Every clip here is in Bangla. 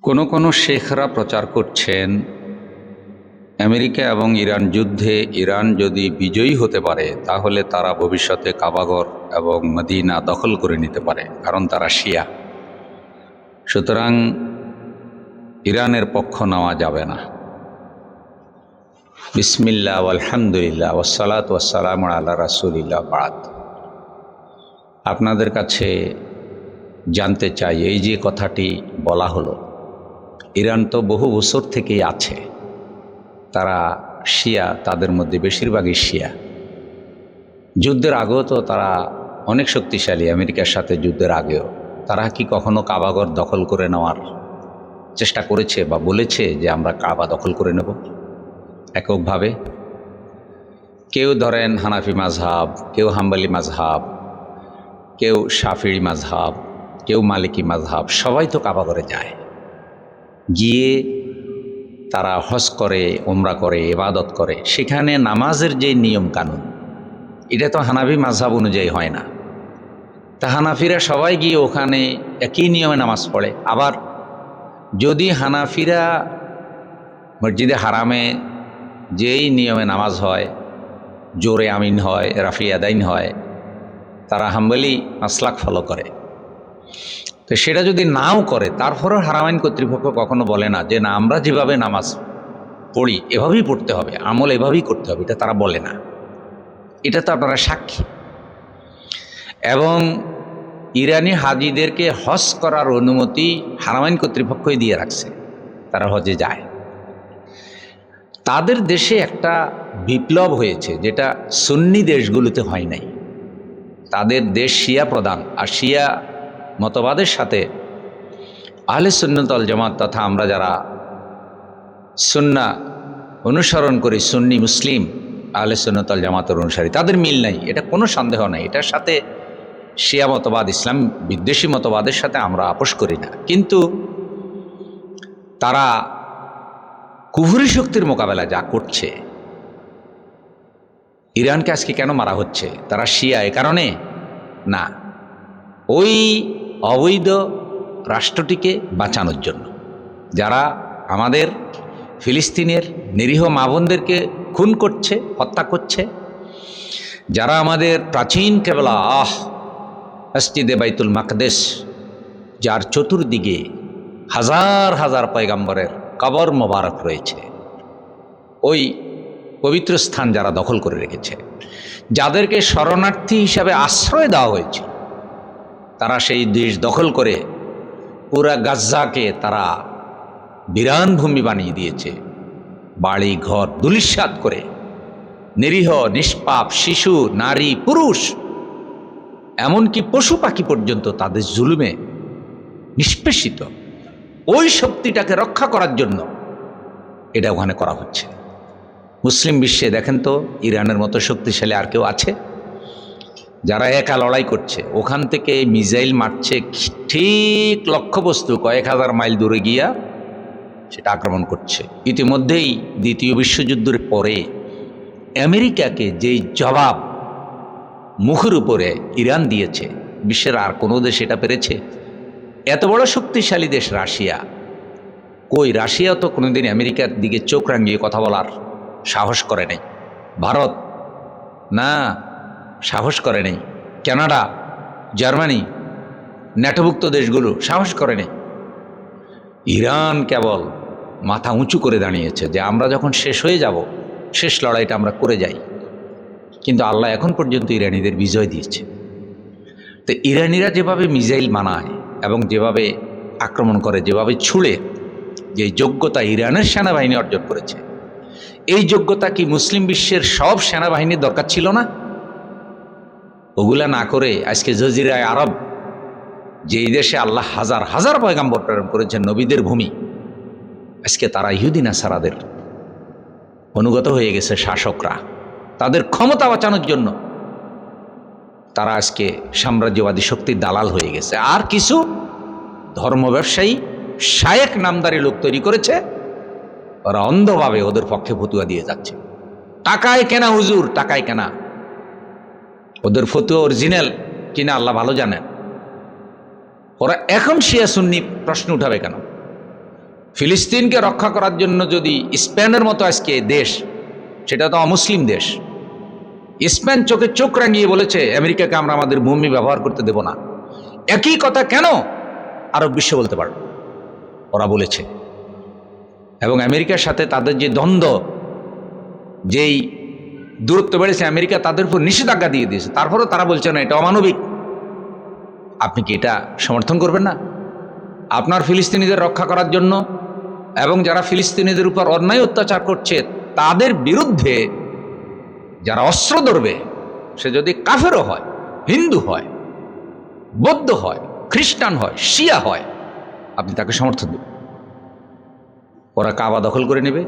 কোনো শেখরা প্রচার করছেন আমেরিকা এবং ইরান যুদ্ধে ইরান যদি বিজয়ী হতে পারে তাহলে তারা ভবিষ্যতে কাবাগর এবং মদিনা দখল করে নিতে পারে, কারণ তারা শিয়া। সুতরাং ইরানের পক্ষ নেওয়া যাবে না। বিসমিল্লাহ আলহামদুলিল্লাহ ওয়াসসালাত ওয়াসসালামু আলা রাসূলিল্লাহ বাদ। আপনাদের কাছে জানতে চাই, এই যে কথাটি বলা হলো, ইরান তো বহু বছর থেকেই আছে, তারা শিয়া, তাদের মধ্যে বেশিরভাগই শিয়া। যুদ্ধের আগেও তো তারা অনেক শক্তিশালী, আমেরিকার সাথে যুদ্ধের আগেও। তারা কি কখনো কাবাগর দখল করে নেওয়ার চেষ্টা করেছে বা বলেছে যে আমরা কাবা দখল করে নেব এককভাবে? কেউ ধরেন হানাফি মাযহাব, কেউ হাম্বলি মাযহাব, কেউ শাফিঈ মাযহাব, কেউ মালিকি মাযহাব, সবাই তো কাবাগরে যায়, গিয়ে তারা হজ করে, উমরা করে, ইবাদত করে। সেখানে নামাজের যে নিয়ম কানুন, এটা তো হানাফি মাযহাব অনুযায়ী হয় না। তা হানাফিরা সবাই গিয়ে ওখানে একই নিয়মে নামাজ পড়ে। আবার যদি হানাফিরা মসজিদে হারামে যেই নিয়মে নামাজ হয়, জোরে আমিন হয়, রাফি আদাইন হয়, তারা হাম্বলি মাসলাক ফলো করে। তো সেটা যদি নাও করে, তারপরেও হারামাইন কর্তৃপক্ষ কখনো বলে না যে না, আমরা যেভাবে নামাজ পড়ি এভাবেই পড়তে হবে, আমল এভাবেই করতে হবে, এটা তারা বলে না। এটা তো আপনারা সাক্ষী। এবং ইরানি হাজিদেরকে হজ করার অনুমতি হারামাইন কর্তৃপক্ষই দিয়ে রাখছে, তারা হজে যায়। তাদের দেশে একটা বিপ্লব হয়েছে যেটা সুন্নি দেশগুলোতে হয় নাই। তাদের দেশ শিয়া প্রধান, আর শিয়া মতবাদের সাথে আহলে সুন্নাত ওয়াল জামাত তথা আমরা যারা সুন্না অনুসরণ করি, সুন্নি মুসলিম আহলে সুন্নাত ওয়াল জামাতের অনুসারী, তাদের মিল নাই, এটা কোনো সন্দেহ নাই। এটার সাথে শিয়া মতবাদ, ইসলাম বিদ্বেষী মতবাদের সাথে আমরা আপোষ করি না। কিন্তু তারা কুফরি শক্তির মোকাবেলা যা করছে, ইরানকে আজকে কেন মারা হচ্ছে? তারা শিয়া এ কারণে না, ওই অবৈধ রাষ্ট্রটিকে বাঁচানোর জন্য। যারা আমাদের ফিলিস্তিনের নিরীহ মা বোনদেরকে খুন করছে, হত্যা করছে, যারা আমাদের প্রাচীন কেবলা মসজিদে বাইতুল মাকদেস, যার চতুর্দিকে হাজার হাজার পয়গাম্বরের কবর মোবারক রয়েছে, ওই পবিত্র স্থান যারা দখল করে রেখেছে, যাদেরকে শরণার্থী হিসাবে আশ্রয় দেওয়া হয়েছে, তারা সেই দেশ দখল করে পুরা গাজ্জাকে তারা বিরান ভূমি বানিয়ে দিয়েছে। বাড়ি ঘর ধূলিসাৎ করে নিরীহ নিষ্পাপ শিশু, নারী, পুরুষ, এমনকি পশু পাখি পর্যন্ত তাদের জুলুমে নিষ্পেষিত। ওই শক্তিটাকে রক্ষা করার জন্য এটা ওখানে করা হচ্ছে। মুসলিম বিশ্বে দেখেন তো, ইরানের মতো শক্তিশালী আর কেউ আছে যারা একা লড়াই করছে? ওখান থেকে মিসাইল মারছে, ঠিক লক্ষ্যবস্তু কয়েক হাজার মাইল দূরে গিয়া সেটা আক্রমণ করছে। ইতিমধ্যেই দ্বিতীয় বিশ্বযুদ্ধের পরে আমেরিকাকে যেই জবাব মুখের উপরে ইরান দিয়েছে, বিশ্বের আর কোনো দেশ এটা পেরেছে? এত বড় শক্তিশালী দেশ রাশিয়া, কই রাশিয়া তো কোনোদিন আমেরিকার দিকে চোখ রাঙিয়ে কথা বলার সাহস করে নাই। ভারত না, সাহস করে নেই। কানাডা, জার্মানি, ন্যাটোভুক্ত দেশগুলো সাহস করে নেই। ইরান কেবল মাথা উঁচু করে দাঁড়িয়েছে যে আমরা যখন শেষ হয়ে যাব, শেষ লড়াইটা আমরা করে যাই। কিন্তু আল্লাহ এখন পর্যন্ত ইরানিদের বিজয় দিয়েছে। তো ইরানিরা যেভাবে মিসাইল বানায় এবং যেভাবে আক্রমণ করে, যেভাবে ছুড়ে, যে যোগ্যতা ইরানের সেনাবাহিনী অর্জন করেছে, এই যোগ্যতা কি মুসলিম বিশ্বের সব সেনাবাহিনীর দরকার ছিল না? ওগুলা না করে আজকে জজিরায় আরব, যেই দেশে আল্লাহ হাজার হাজার পয়গাম্বর প্রেরণ করেছেন, নবীদের ভূমি, আজকে তারা ইহুদি নাসারাদের অনুগত হয়ে গেছে। শাসকরা তাদের ক্ষমতা বাঁচানোর জন্য তারা আজকে সাম্রাজ্যবাদী শক্তির দালাল হয়ে গেছে। আর কিছু ধর্ম ব্যবসায়ী শায়েক নামদারি লোক তৈরি করেছে, ওরা অন্ধভাবে ওদের পক্ষে ফতুয়া দিয়ে যাচ্ছে। টাকায় কেনা হুজুর, টাকায় কেনা। ওদের ফতুয়া অরিজিনাল কিনা আল্লাহ ভালো জানেন। ওরা এখন শিয়া সুন্নি প্রশ্ন উঠাবে কেন? ফিলিস্তিনকে রক্ষা করার জন্য যদি স্পেনের মতো আজকে দেশ, সেটা তো অমুসলিম দেশ, স্পেন চোখে চোখ রাঙিয়ে বলেছে আমেরিকাকে আমরা আমাদের ভূমি ব্যবহার করতে দেব না, একই কথা কেন আরব বিশ্ব বলতে পারবে? ওরা বলেছে। এবং আমেরিকার সাথে তাদের যে দ্বন্দ্ব, যেই দূরত্ব বেড়েছে, আমেরিকা তাদের উপর নিষেধাজ্ঞা দিয়ে দিয়েছে, তারপরেও তারা বলছে না এটা অমানবিক। আপনি কি এটা সমর্থন করবেন না? আপনার ফিলিস্তিনিদের রক্ষা করার জন্য এবং যারা ফিলিস্তিনিদের উপর অন্যায় অত্যাচার করছে তাদের বিরুদ্ধে যারা অস্ত্র ধরবে, সে যদি কাফেরও হয়, হিন্দু হয়, বৌদ্ধ হয়, খ্রিস্টান হয়, শিয়া হয়, আপনি তাকে সমর্থন দেবেন? ওরা কাবা দখল করে নেবে,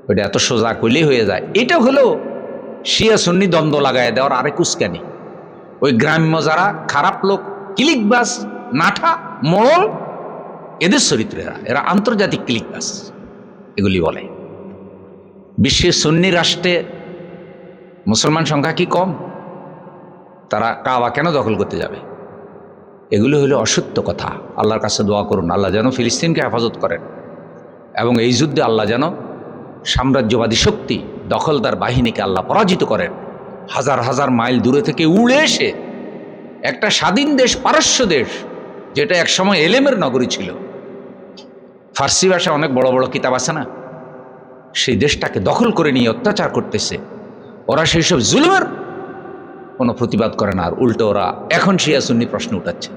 ওইটা এত সোজা করলেই হয়ে যায়। এটা হলো শিয়া সুন্নি দ্বন্দ্ব লাগায় দেওয়ার আরেক উস্কানি। ওই গ্রাম্য যারা খারাপ লোক, ক্লিকবাস, নাঠা, মোড়ল, এদের চরিত্রেরা, এরা আন্তর্জাতিক ক্লিকবাস এগুলি বলে। বিশ্বের সুন্নি রাষ্ট্রে মুসলমান সংখ্যা কি কম? তারা কাবা কেন দখল করতে যাবে? এগুলো হলো অসত্য কথা। আল্লাহর কাছে দোয়া করুন, আল্লাহ যেন ফিলিস্তিনকে হেফাজত করেন এবং এই যুদ্ধে আল্লাহ যেন সাম্রাজ্যবাদী শক্তি, দখলদার বাহিনীকে আল্লাহ পরাজিত করেন। হাজার হাজার মাইল দূরে থেকে উড়ে এসে একটা স্বাধীন দেশ, পারস্য দেশ, যেটা একসময় এলেমের নগরী ছিল, ফার্সি ভাষায় অনেক বড় বড় কিতাব আছে না, সেই দেশটাকে দখল করে নিয়ে অত্যাচার করতেছে। ওরা সেই সব জুলুমের কোনো প্রতিবাদ করে না, আর উল্টো ওরা এখন শিয়া সুন্নি প্রশ্ন উঠাচ্ছে।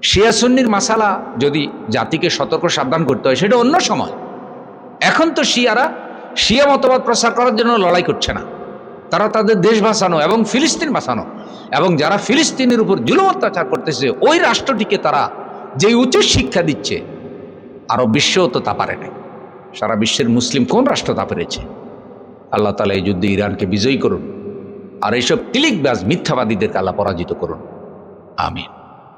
শিয়া সুন্নির মাসালা যদি জাতিকে সতর্ক সাবধান করতে হয় সেটা অন্য সময়। এখন তো শিয়ারা শিয়া মতবাদ প্রচার করার জন্য লড়াই করছে না, তারা তাদের দেশ বাঁচানো এবং ফিলিস্তিন বাঁচানো এবং যারা ফিলিস্তিনের উপর জুলুম অত্যাচার করতেছে ওই রাষ্ট্রটিকে তারা যে উচ্চ শিক্ষা দিচ্ছে, আরব বিশ্বও তো তা পারে নাই। সারা বিশ্বের মুসলিম কোন রাষ্ট্র তা পেরেছে? আল্লাহ তাআলা এই যুদ্ধে ইরানকে বিজয়ী করুন আর এইসব ক্লিকবাজ মিথ্যাবাদীদেরকে আল্লাহ পরাজিত করুন। আমিন।